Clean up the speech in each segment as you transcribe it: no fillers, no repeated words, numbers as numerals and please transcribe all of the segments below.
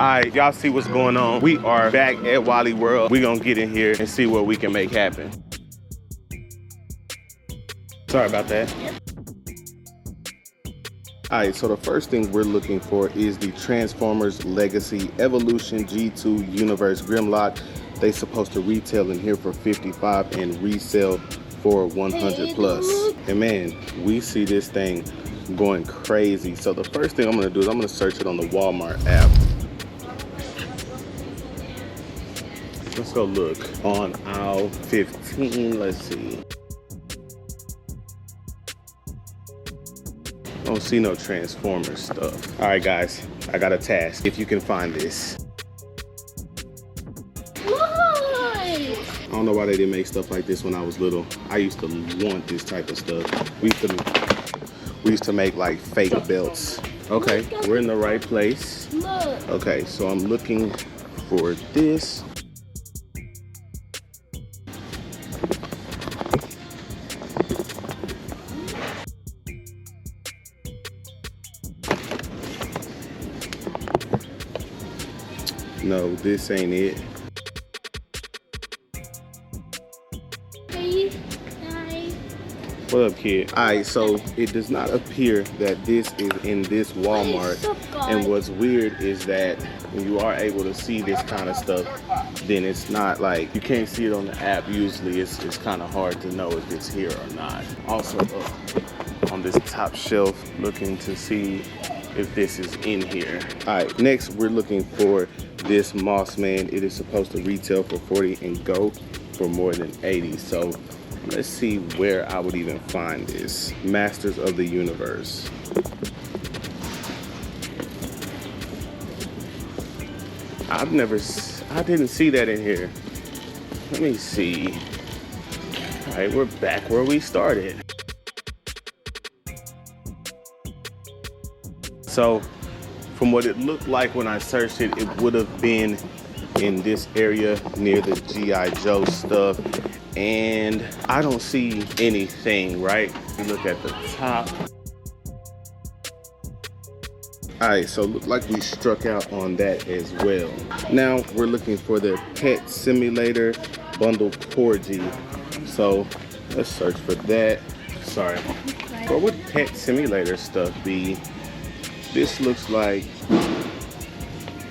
All right, y'all see what's going on. We are back at Wally World. We gonna get in here and see what we can make happen. Sorry about that. All right, so the first thing we're looking for is the Transformers Legacy Evolution G2 Universe Grimlock. They supposed to retail in here for $55 and resell for $100 plus. And man, we see this thing going crazy. So the first thing I'm gonna do is I'm gonna search it on the Walmart app. Let's go look on aisle 15. Let's see. I don't see no Transformers stuff. All right, guys, I got a task. If you can find this. I don't know why they didn't make stuff like this when I was little. I used to want this type of stuff. We used to make like fake belts. Okay, we're in the right place. Okay, so I'm looking for this. No, this ain't it. What up, kid? All right, so it does not appear that this is in this Walmart. And what's weird is that when you are able to see this kind of stuff, then it's not like, you can't see it on the app. Usually it's kind of hard to know if it's here or not. Also up on this top shelf, looking to see if this is in here. All right, next we're looking for this Moss Man. It is supposed to retail for $40 and go for more than $80. So let's see where I would even find this. Masters of the Universe. I didn't see that in here. Let me see. All right, we're back where we started. So from what it looked like when I searched it, it would have been in this area near the G.I. Joe stuff. And I don't see anything, right? You look at the top. All right, so look like we struck out on that as well. Now we're looking for the Pet Simulator Bundle Porgy. So let's search for that. Sorry. What would Pet Simulator stuff be? This looks like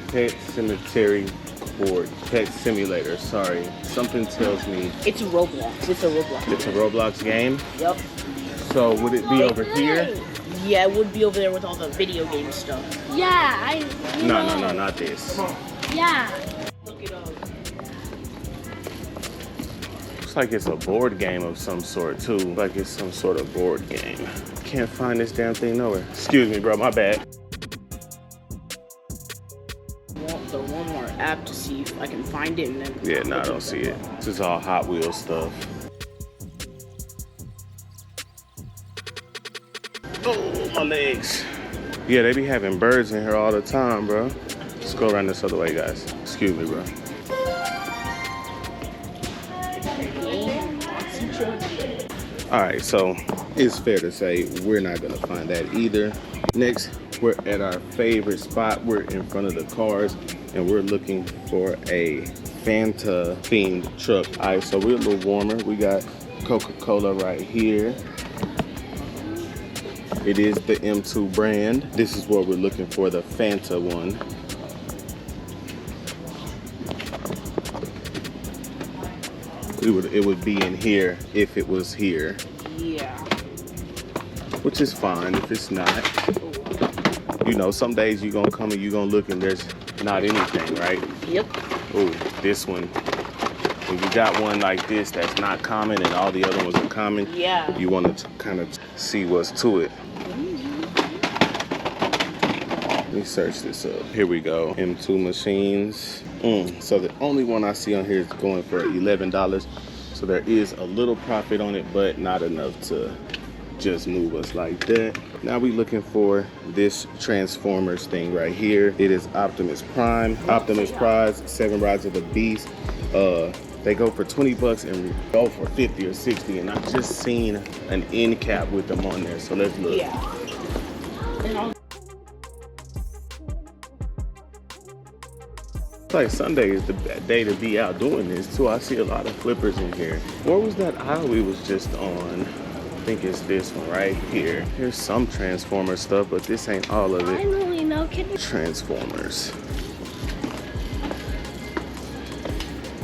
Pet Cemetery Court. Pet Simulator, sorry. Something tells me it's Roblox. It's a Roblox. It's a Roblox game? Yep. So would it be over here? Yeah, it would be over there with all the video game stuff. Yeah, No, not this. Yeah. Look it up. Looks like it's a board game of some sort too. Like it's some sort of board game. Can't find this damn thing nowhere. Excuse me, bro, my bad. Want the Walmart app to see if I can find it and then. Yeah, no, I don't see it. This is all Hot Wheels stuff. Oh, my legs. Yeah, they be having birds in here all the time, bro. Let's go around this other way, guys. Excuse me, bro. All right, so it's fair to say we're not gonna find that either. Next, we're at our favorite spot. We're in front of the cars and we're looking for a Fanta themed truck. All right, so we're a little warmer. We got Coca-Cola right here. It is the M2 brand. This is what we're looking for, the Fanta one. It would be in here if it was here. Yeah. Which is fine if it's not. You know, some days you're gonna come and you're gonna look and there's not anything, right? Yep. Oh, this one. When you got one like this that's not common and all the other ones are common, yeah, you want to kind of see what's to it. Let me search this up. Here we go. M2 machines. So the only one I see on here is going for $11. So there is a little profit on it, but not enough to just move us like that. Now we looking for this Transformers thing right here. It is Optimus Prime. Optimus Prize, 7 Rides of the Beast. They go for $20 and go for 50 or 60. And I've just seen an end cap with them on there. So let's look. Yeah. It's like Sunday is the day to be out doing this too. I see a lot of flippers in here. Where was that aisle we was just on? I think it's this one right here. Here's some Transformer stuff, but this ain't all of it. I really know. Can you? Transformers.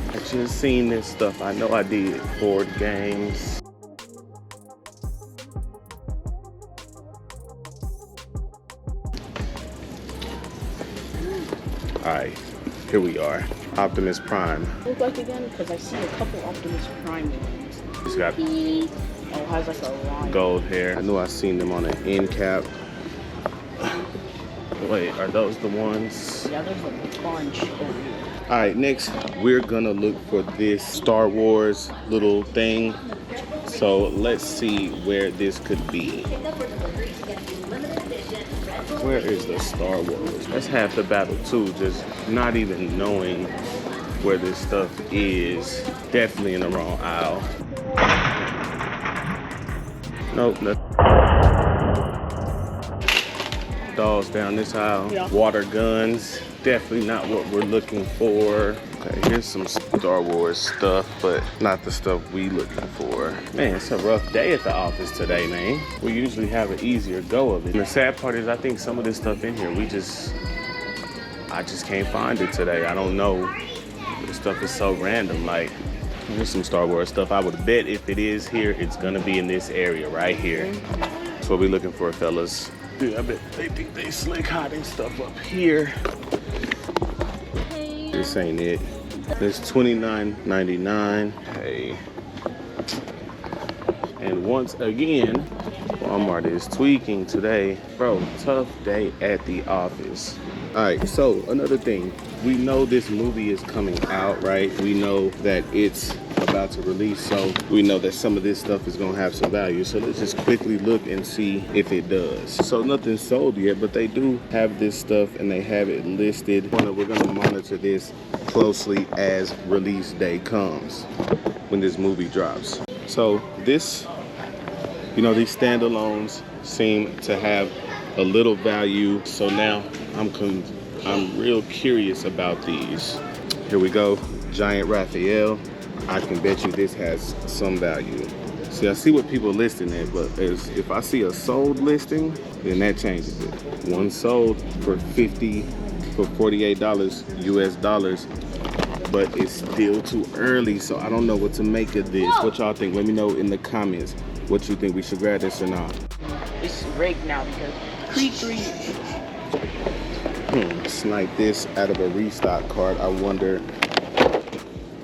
I just seen this stuff. I know I did. Board games. Alright, here we are. Optimus Prime. Look like again because I see a couple Optimus Prime ones. He's got Oh, it has like a line. gold hair. I knew I seen them on an end cap. Wait, are those the ones? Yeah, there's a bunch over here. Alright, next we're gonna look for this Star Wars little thing. So let's see where this could be. Where is the Star Wars? That's half the battle too, just not even knowing where this stuff is. Definitely in the wrong aisle. Nope, nothing. Dolls down this aisle. Yeah. Water guns. Definitely not what we're looking for. Okay, here's some Star Wars stuff, but not the stuff we looking for. Man, it's a rough day at the office today, man. We usually have an easier go of it. And the sad part is I think some of this stuff in here, I just can't find it today. I don't know. This stuff is so random. Like, here's some Star Wars stuff. I would bet if it is here, it's gonna be in this area right here. That's what we're looking for, fellas. Dude, I bet they think they slick hiding stuff up here. This ain't it. It's $29.99. Hey. And once again, Walmart is tweaking today. Bro, tough day at the office. All right, so another thing. We know this movie is coming out, right? We know that it's about to release, so we know that some of this stuff is gonna have some value. So let's just quickly look and see if it does. So nothing's sold yet, but they do have this stuff and they have it listed. We're gonna monitor this closely as release day comes when this movie drops. So this, you know, these standalones seem to have a little value. So now I'm real curious about these. Here we go, Giant Raphael. I can bet you this has some value. See, I see what people are listing it, but if I see a sold listing, then that changes it. One sold for $48 US dollars, but it's still too early, so I don't know what to make of this. What y'all think? Let me know in the comments what you think. We should grab this or not. It's rigged now because Creed 3. Snipe this out of a restock cart. I wonder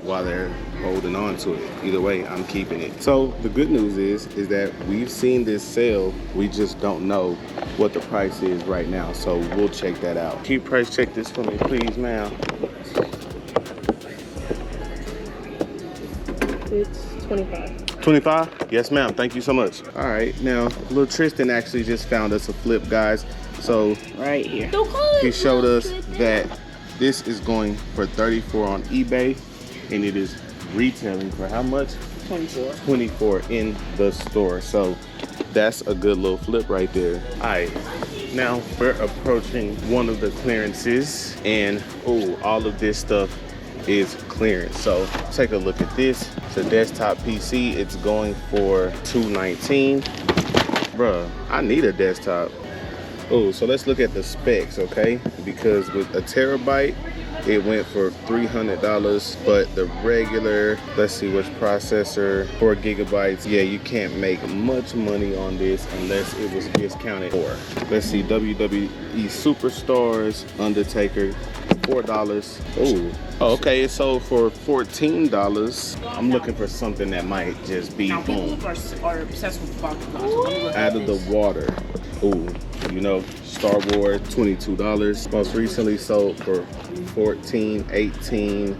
why they're holding on to it. Either way, I'm keeping it. So the good news is that we've seen this sale. We just don't know what the price is right now. So we'll check that out. Keep price check this for me, please, ma'am. It's 25. 25? Yes, ma'am. Thank you so much. All right, now little Tristan actually just found us a flip, guys. So Right here. Don't call it. he showed us that this is going for $34 on eBay, and it is retailing for how much? 24. 24 in the store. So that's a good little flip right there. All right, now we're approaching one of the clearances, and all of this stuff is clearance. So take a look at this. It's a desktop PC. It's going for $219. Bruh, I need a desktop. So let's look at the specs, okay? Because with a terabyte, it went for $300, but the regular, let's see which processor, 4 gigabytes. Yeah, you can't make much money on this unless it was discounted for. Let's see, WWE Superstars, Undertaker, $4. Oh, okay, it sold for $14. I'm looking for something that might just be Now people boom, are obsessed with box guns. out of the water. You know, Star Wars, $22. Most recently sold for $14, $18,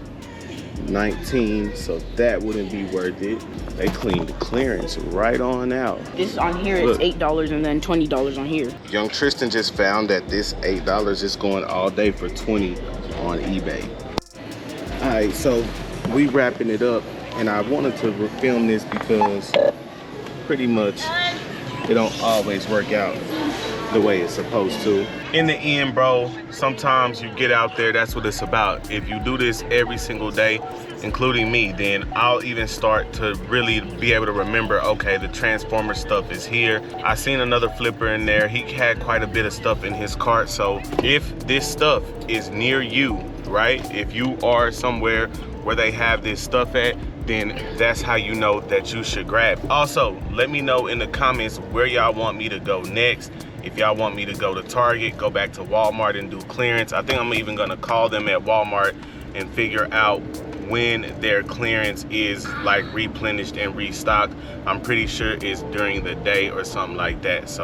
$19. So that wouldn't be worth it. They cleaned the clearance right on out. This on here Look. it's $8 and then $20 on here. Young Tristan just found that this $8 is going all day for $20 on eBay. All right, so we wrapping it up, and I wanted to film this because pretty much it don't always work out the way it's supposed to. In the end, bro, sometimes you get out there, that's what it's about. If you do this every single day, including me, then I'll even start to really be able to remember, okay, the transformer stuff is here. I seen another flipper in there. He had quite a bit of stuff in his cart. So if this stuff is near you, right? If you are somewhere where they have this stuff at, then that's how you know that you should grab it. Also, let me know in the comments where y'all want me to go next. If y'all want me to go to Target, go back to Walmart and do clearance. I think I'm even gonna call them at Walmart and figure out when their clearance is like replenished and restocked. I'm pretty sure it's during the day or something like that. So